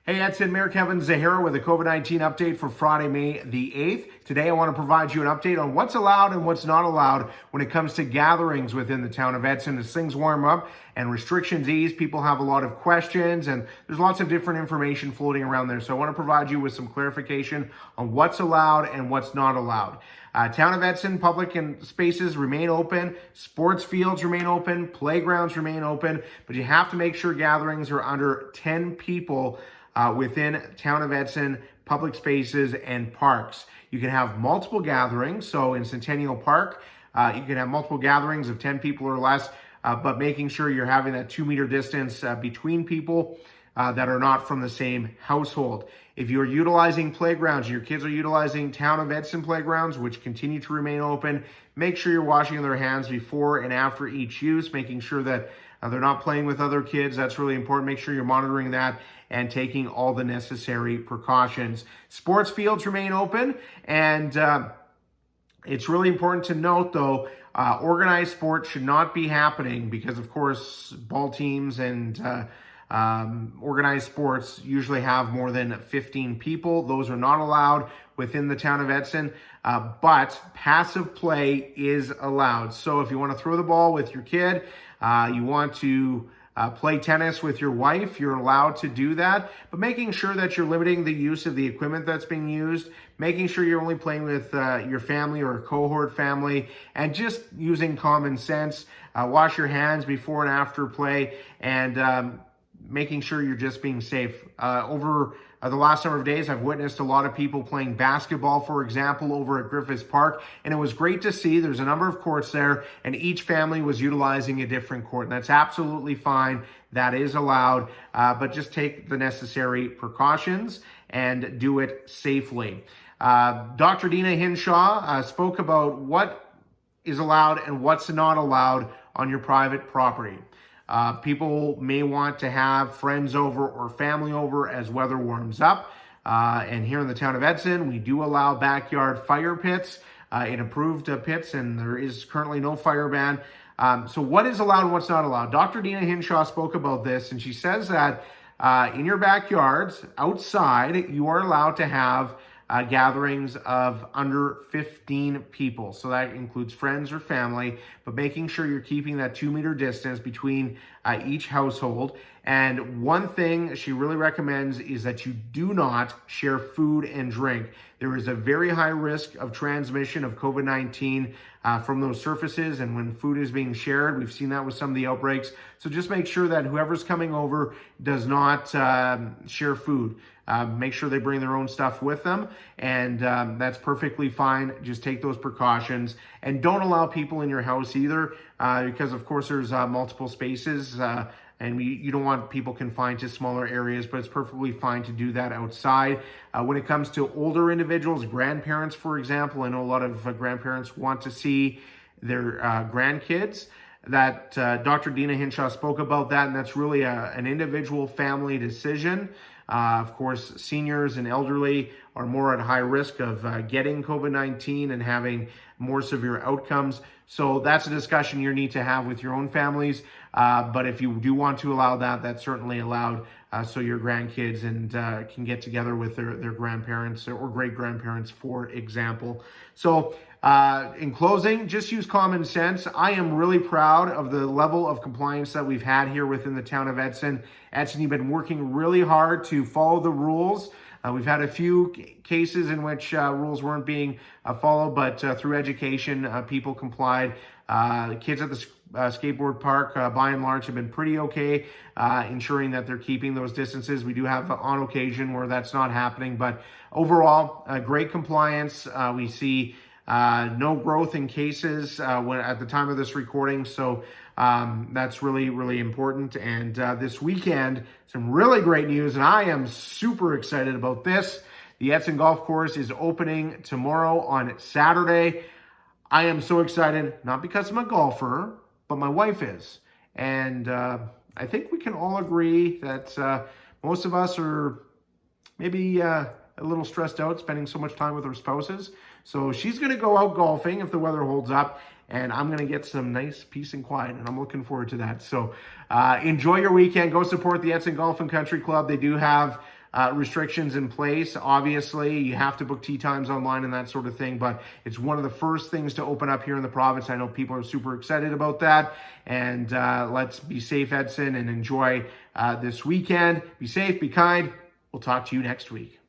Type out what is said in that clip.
Hey, Edson, Mayor Zahara with a COVID-19 update for Friday, May the 8th. Today, I want to provide you an update on what's allowed and what's not allowed when it comes to gatherings within the town of Edson. As things warm up and restrictions ease, people have a lot of questions, and there's lots of different information floating around there. So I want to provide you with some clarification on what's allowed and what's not allowed. Town of Edson, public and spaces remain open, sports fields remain open, playgrounds remain open, but you have to make sure gatherings are under 10 people within Town of Edson public spaces and parks. You can have multiple gatherings. So in Centennial Park, you can have multiple gatherings of 10 people or less, but making sure you're having that 2-meter distance between people that are not from the same household. If you're utilizing playgrounds, your kids are utilizing Town of Edson playgrounds, which continue to remain open, make sure you're washing their hands before and after each use, making sure that they're not playing with other kids. That's really important. Make sure you're monitoring that and taking all the necessary precautions. Sports fields remain open, and it's really important to note, though, organized sports should not be happening because, of course, ball teams and organized sports usually have more than 15 people. Those are not allowed within the town of Edson, but passive play is allowed. So if you want to throw the ball with your kid, you want to play tennis with your wife, you're allowed to do that, but making sure that you're limiting the use of the equipment that's being used, making sure you're only playing with your family or a cohort family, and just using common sense. Wash your hands before and after play, and making sure you're just being safe. Over the last number of days, I've witnessed a lot of people playing basketball, for example, over at Griffiths Park, and it was great to see. There's a number of courts there, and each family was utilizing a different court, and that's absolutely fine. That is allowed, but just take the necessary precautions and do it safely. Dr. Dina Hinshaw spoke about what is allowed and what's not allowed on your private property. People may want to have friends over or family over as weather warms up. And here in the town of Edson, we do allow backyard fire pits in approved pits, and there is currently no fire ban. So what is allowed and what's not allowed? Dr. Dina Hinshaw spoke about this, and she says that in your backyards, outside, you are allowed to have gatherings of under 15 people. So that includes friends or family, but making sure you're keeping that 2-meter distance between each household. And one thing she really recommends is that you do not share food and drink. There is a very high risk of transmission of COVID-19 from those surfaces, and when food is being shared, we've seen that with some of the outbreaks. So just make sure that whoever's coming over does not share food. Make sure they bring their own stuff with them, and that's perfectly fine. Just take those precautions, and don't allow people in your house either, because of course there's multiple spaces, and you don't want people confined to smaller areas, but it's perfectly fine to do that outside. When it comes to older individuals, grandparents, for example, I know a lot of grandparents want to see their grandkids. That Dr. Dina Hinshaw spoke about that, and that's really an individual family decision. Of course, seniors and elderly are more at high risk of getting COVID-19 and having more severe outcomes. So that's a discussion you need to have with your own families. But if you do want to allow that, that's certainly allowed. So your grandkids and can get together with their grandparents or great-grandparents, for example. So in closing, just use common sense. I am really proud of the level of compliance that we've had here within the town of Edson. Edson, you've been working really hard to follow the rules. We've had a few cases in which rules weren't being followed, but through education, people complied. Kids at the skateboard park, by and large, have been pretty okay, ensuring that they're keeping those distances. We do have on occasion where that's not happening, but overall, great compliance. We see no growth in cases at the time of this recording, so that's really, really important. And this weekend, some really great news, and I am super excited about this. The Edson Golf Course is opening tomorrow on Saturday. I am so excited, not because I'm a golfer, but my wife is. And I think we can all agree that most of us are maybe a little stressed out spending so much time with our spouses. So she's going to go out golfing if the weather holds up, and I'm going to get some nice peace and quiet, and I'm looking forward to that. So enjoy your weekend. Go support the Edson Golf and Country Club. They do have restrictions in place. Obviously, you have to book tee times online and that sort of thing, but it's one of the first things to open up here in the province. I know people are super excited about that, and let's be safe, Edson, and enjoy this weekend. Be safe, be kind. We'll talk to you next week.